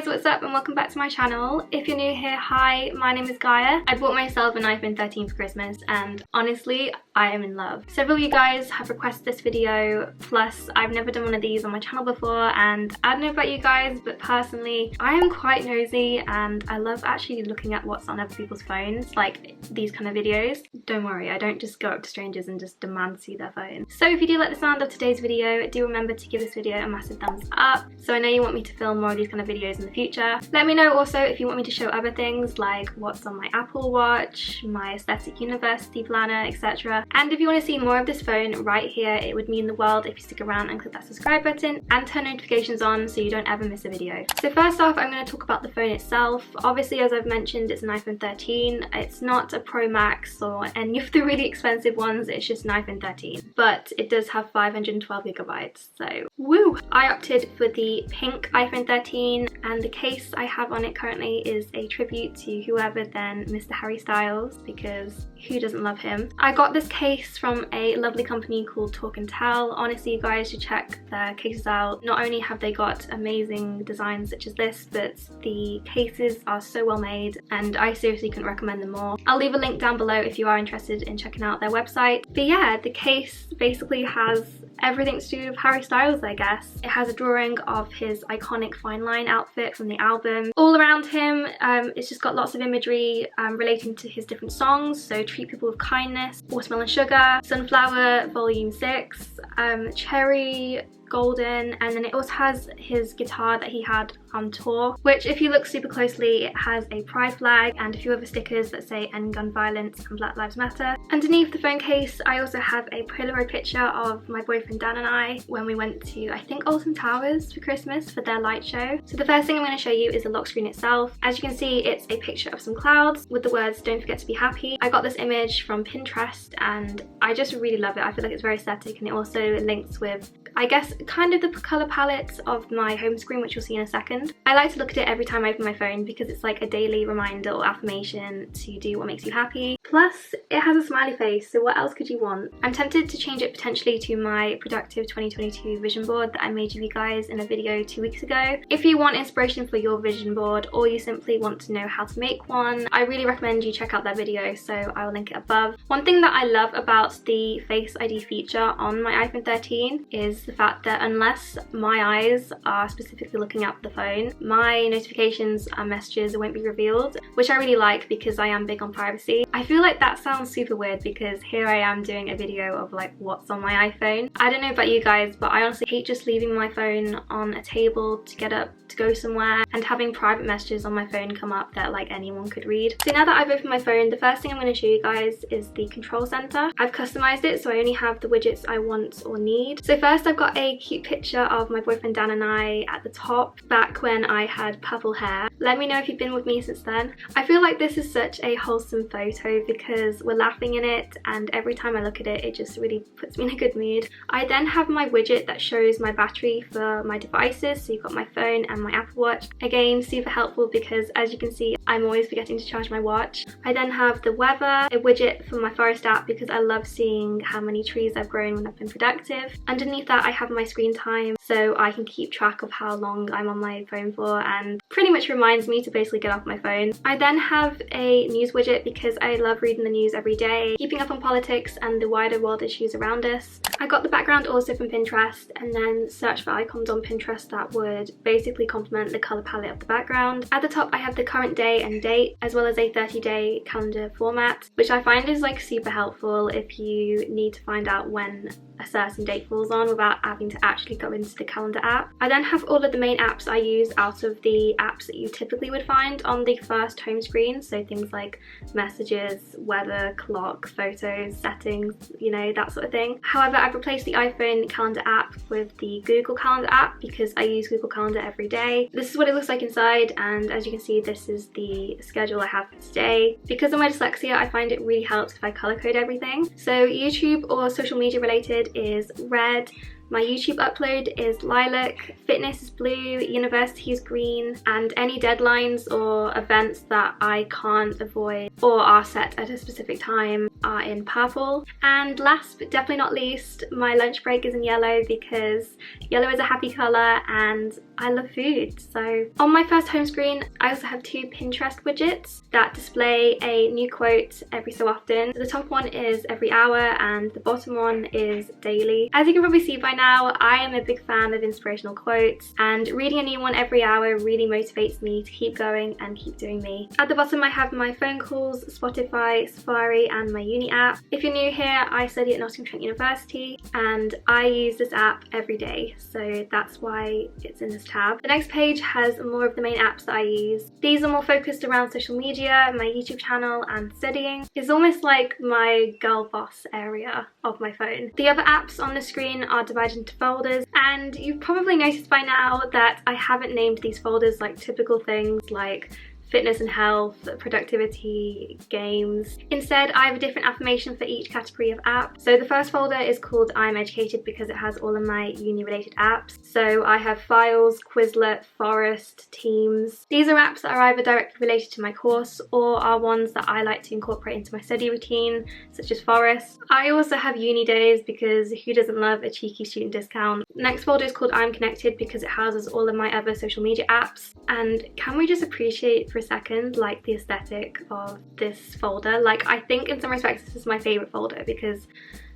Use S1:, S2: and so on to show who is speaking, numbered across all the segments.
S1: guys, what's up and welcome back to my channel. If you're new here, hi, my name is Gaia. I bought myself an iPhone 13 for Christmas and honestly, I am in love. Several of you guys have requested this video, plus I've never done one of these on my channel before, and I don't know about you guys, but personally, I am quite nosy and I love actually looking at what's on other people's phones, like these kind of videos. Don't worry, I don't just go up to strangers and just demand to see their phone. So if you do like the sound of today's video, do remember to give this video a massive thumbs up. So I know you want me to film more of these kind of videos in the future. Let me know also if you want me to show other things like what's on my Apple Watch, my aesthetic university planner, etc. And if you want to see more of this phone right here, it would mean the world if you stick around and click that subscribe button and turn notifications on so you don't ever miss a video. So first off, I'm going to talk about the phone itself. Obviously, as I've mentioned, it's an iPhone 13. It's not a Pro Max or any of the really expensive ones, it's just an iPhone 13. But it does have 512 gigabytes, so woo! I opted for the pink iPhone 13 and the case I have on it currently is a tribute to whoever then Mr. Harry Styles, because who doesn't love him? I got this case from a lovely company called Talk and Tell. Honestly, you guys should check their cases out. Not only have they got amazing designs such as this, but the cases are so well made and I seriously couldn't recommend them more. I'll leave a link down below if you are interested in checking out their website. But yeah, the case basically has everything to do with Harry Styles, I guess. It has a drawing of his iconic Fine Line outfit from the album. All around him, it's just got lots of imagery relating to his different songs, so Treat People with Kindness, Watermelon Sugar, Sunflower Volume 6, Cherry, Golden, and then it also has his guitar that he had on tour, which if you look super closely, it has a pride flag and a few other stickers that say End Gun Violence and Black Lives Matter. Underneath the phone case, I also have a Polaroid picture of my boyfriend Dan and I when we went to, I think, Alton Towers for Christmas for their light show. So the first thing I'm going to show you is the lock screen itself. As you can see, it's a picture of some clouds with the words "Don't forget to be happy." I got this image from Pinterest and I just really love it. I feel like it's very aesthetic and it also links with, I guess, kind of the colour palette of my home screen, which you'll see in a second. I like to look at it every time I open my phone because it's like a daily reminder or affirmation to do what makes you happy. Plus, it has a smiley face, so what else could you want? I'm tempted to change it potentially to my productive 2022 vision board that I made you guys in a video 2 weeks ago. If you want inspiration for your vision board or you simply want to know how to make one, I really recommend you check out that video, so I will link it above. One thing that I love about the Face ID feature on my iPhone 13 is the fact that unless my eyes are specifically looking at the phone, my notifications and messages won't be revealed, which I really like because I am big on privacy. I feel like that sounds super weird because here I am doing a video of like what's on my iPhone. I don't know about you guys, but I honestly hate just leaving my phone on a table to get up to go somewhere and having private messages on my phone come up that like anyone could read. So now that I've opened my phone, the first thing I'm going to show you guys is the control center. I've customized it so I only have the widgets I want or need. So first I've got a cute picture of my boyfriend Dan and I at the top, back when I had purple hair. Let me know if you've been with me since then. I feel like this is such a wholesome photo because we're laughing in it and every time I look at it, it just really puts me in a good mood. I then have my widget that shows my battery for my devices, so you've got my phone and my Apple Watch. Again, super helpful because as you can see, I'm always forgetting to charge my watch. I then have the weather, a widget for my forest app because I love seeing how many trees I've grown when I've been productive. Underneath that, I have my screen time so I can keep track of how long I'm on my phone for and pretty much reminds me to basically get off my phone. I then have a news widget because I love reading the news every day, keeping up on politics and the wider world issues around us. I got the background also from Pinterest and then searched for icons on Pinterest that would basically complement the colour palette of the background. At the top I have the current day and date as well as a 30-day calendar format, which I find is like super helpful if you need to find out when a certain date falls on without having to actually go into the calendar app. I then have all of the main apps I use out of the apps that you typically would find on the first home screen, so things like messages, weather, clock, photos, settings, you know, that sort of thing. However, I've replaced the iPhone calendar app with the Google Calendar app because I use Google Calendar every day. This is what it looks like inside, and as you can see, this is the schedule I have for today. Because of my dyslexia, I find it really helps if I color code everything. So YouTube or social media related is red, My YouTube upload is lilac, fitness is blue, university is green, and any deadlines or events that I can't avoid or are set at a specific time are in purple. And last but definitely not least, my lunch break is in yellow because yellow is a happy colour and I love food. So on my first home screen, I also have two Pinterest widgets that display a new quote every so often. The top one is every hour and the bottom one is daily. As you can probably see by now, I am a big fan of inspirational quotes, and reading a new one every hour really motivates me to keep going and keep doing me. At the bottom I have my phone calls, Spotify, Safari and my uni app. If you're new here, I study at Nottingham Trent University and I use this app every day, so that's why it's in this tab. The next page has more of the main apps that I use. These are more focused around social media, my YouTube channel and studying. It's almost like my girl boss area of my phone. The other apps on the screen are divided into folders, and you've probably noticed by now that I haven't named these folders like typical things like fitness and health, productivity, games. Instead, I have a different affirmation for each category of app. So the first folder is called I'm Educated because it has all of my uni related apps. So I have Files, Quizlet, Forest, Teams. These are apps that are either directly related to my course or are ones that I like to incorporate into my study routine, such as Forest. I also have uni days because who doesn't love a cheeky student discount? The next folder is called I'm Connected because it houses all of my other social media apps. And can we just appreciate for a second like the aesthetic of this folder? Like, I think in some respects this is my favorite folder because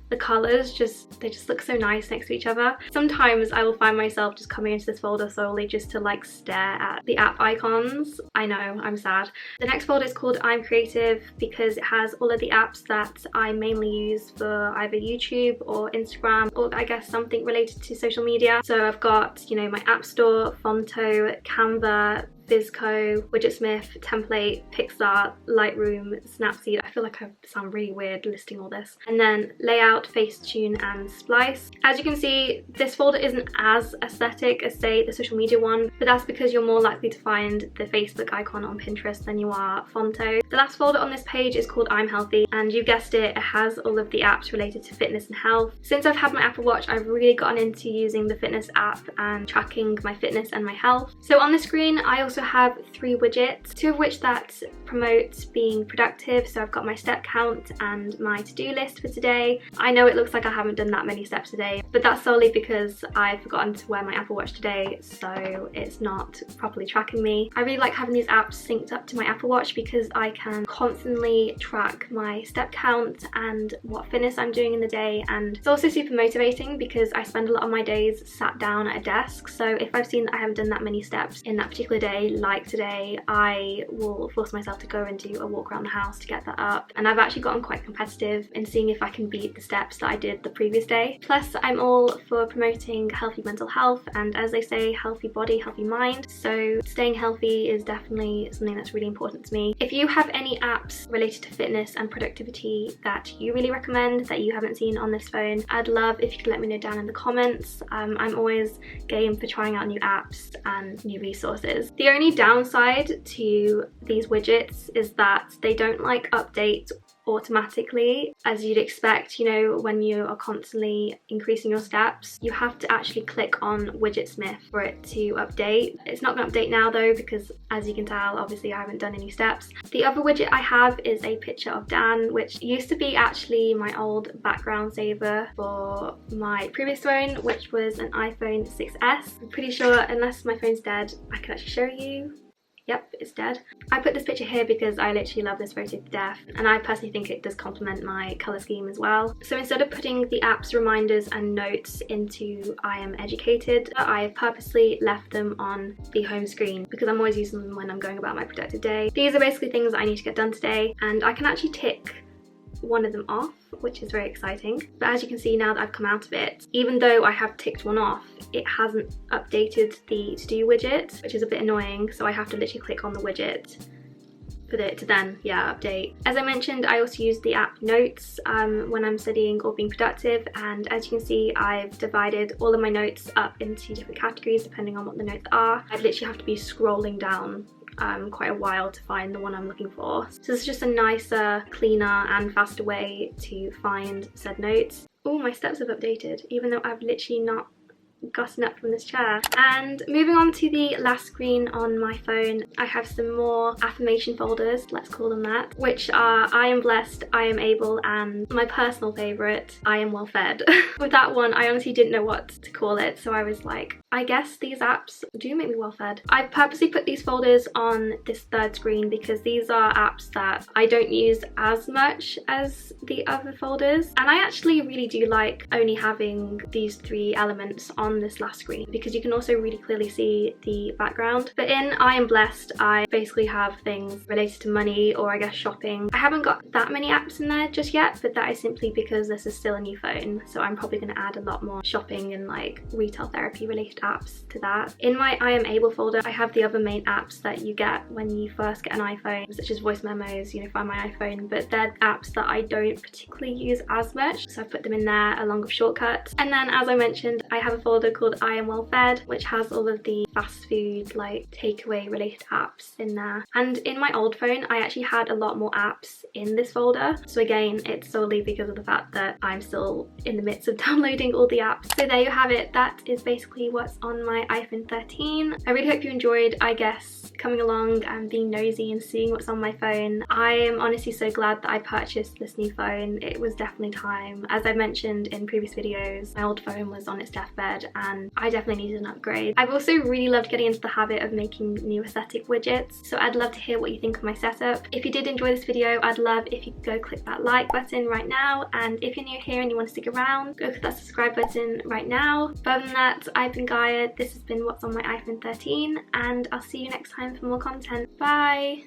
S1: the colours they just look so nice next to each other. Sometimes I will find myself just coming into this folder solely just to like stare at the app icons. I know, I'm sad. The next folder is called I'm Creative because it has all of the apps that I mainly use for either YouTube or Instagram, or I guess something related to social media. So I've got, you know, my App Store, Fonto, Canva, Visco, Widgetsmith, Template, Pixar, Lightroom, Snapseed. I feel like I sound really weird listing all this. And then Layout, Facetune and Splice. As you can see, this folder isn't as aesthetic as say the social media one, but that's because you're more likely to find the Facebook icon on Pinterest than you are Fonto. The last folder on this page is called I'm Healthy, and you guessed it, it has all of the apps related to fitness and health. Since I've had my Apple Watch, I've really gotten into using the fitness app and tracking my fitness and my health. So on the screen, I also have 3 widgets, 2 of which that promote being productive. So I've got my step count and my to-do list for today. I know it looks like I haven't done that many steps today, but that's solely because I've forgotten to wear my Apple Watch today, so it's not properly tracking me. I really like having these apps synced up to my Apple Watch because I can constantly track my step count and what fitness I'm doing in the day, and it's also super motivating because I spend a lot of my days sat down at a desk. So if I've seen that I haven't done that many steps in that particular day, like today, I will force myself to go and do a walk around the house to get that up. And I've actually gotten quite competitive in seeing if I can beat the steps that I did the previous day. Plus, I'm all for promoting healthy mental health, and as they say, healthy body, healthy mind. So staying healthy is definitely something that's really important to me. If you have any apps related to fitness and productivity that you really recommend that you haven't seen on this phone, I'd love if you could let me know down in the comments. I'm always game for trying out new apps and new resources. The only downside to these widgets is that they don't like update automatically as you'd expect. You know, when you are constantly increasing your steps, you have to actually click on Widgetsmith for it to update. It's not going to update now though because, as you can tell, obviously I haven't done any steps. The other widget I have is a picture of Dan, which used to be actually my old background saver for my previous phone, which was an iPhone 6S. I'm pretty sure, unless my phone's dead, I can actually show you. Yep, it's dead. I put this picture here because I literally love this photo to death, and I personally think it does complement my colour scheme as well. So instead of putting the app's reminders and notes into I Am Educated, I have purposely left them on the home screen because I'm always using them when I'm going about my productive day. These are basically things I need to get done today, and I can actually tick one of them off, which is very exciting. But as you can see, now that I've come out of it, even though I have ticked one off, it hasn't updated the to-do widget, which is a bit annoying. So I have to literally click on the widget for it to then, update. As I mentioned, I also use the app Notes when I'm studying or being productive, and as you can see, I've divided all of my notes up into different categories depending on what the notes are. I'd literally have to be scrolling down quite a while to find the one I'm looking for. So it's just a nicer, cleaner and faster way to find said notes. Oh, my steps have updated, even though I've literally not gotten up from this chair. And moving on to the last screen on my phone, I have some more affirmation folders, let's call them that, which are I am blessed, I am able, and my personal favourite, I am well fed. With that one, I honestly didn't know what to call it, so I was like, I guess these apps do make me well fed. I've purposely put these folders on this third screen because these are apps that I don't use as much as the other folders, and I actually really do like only having these three elements on this last screen because you can also really clearly see the background. But in I am blessed, I basically have things related to money, or I guess shopping. I haven't got that many apps in there just yet, but that is simply because this is still a new phone, so I'm probably going to add a lot more shopping and like retail therapy related apps to that. In my I am able folder, I have the other main apps that you get when you first get an iPhone, such as voice memos, you know, Find My iPhone, but they're apps that I don't particularly use as much, so I put them in there along with shortcuts. And then, as I mentioned, I have a folder called I am well fed, which has all of the fast food, like takeaway related apps in there. And in my old phone, I actually had a lot more apps in this folder, so again, it's solely because of the fact that I'm still in the midst of downloading all the apps. So there you have it, that is basically what's on my iPhone 13. I really hope you enjoyed, I guess, coming along and being nosy and seeing what's on my phone. I am honestly so glad that I purchased this new phone. It was definitely time. As I mentioned in previous videos, my old phone was on its deathbed and I definitely needed an upgrade. I've also really loved getting into the habit of making new aesthetic widgets, so I'd love to hear what you think of my setup. If you did enjoy this video, I'd love if you could go click that like button right now, and if you're new here and you want to stick around, go click that subscribe button right now. But other than that, I've been Gaia, this has been what's on my iPhone 13, and I'll see you next time for more content. Bye!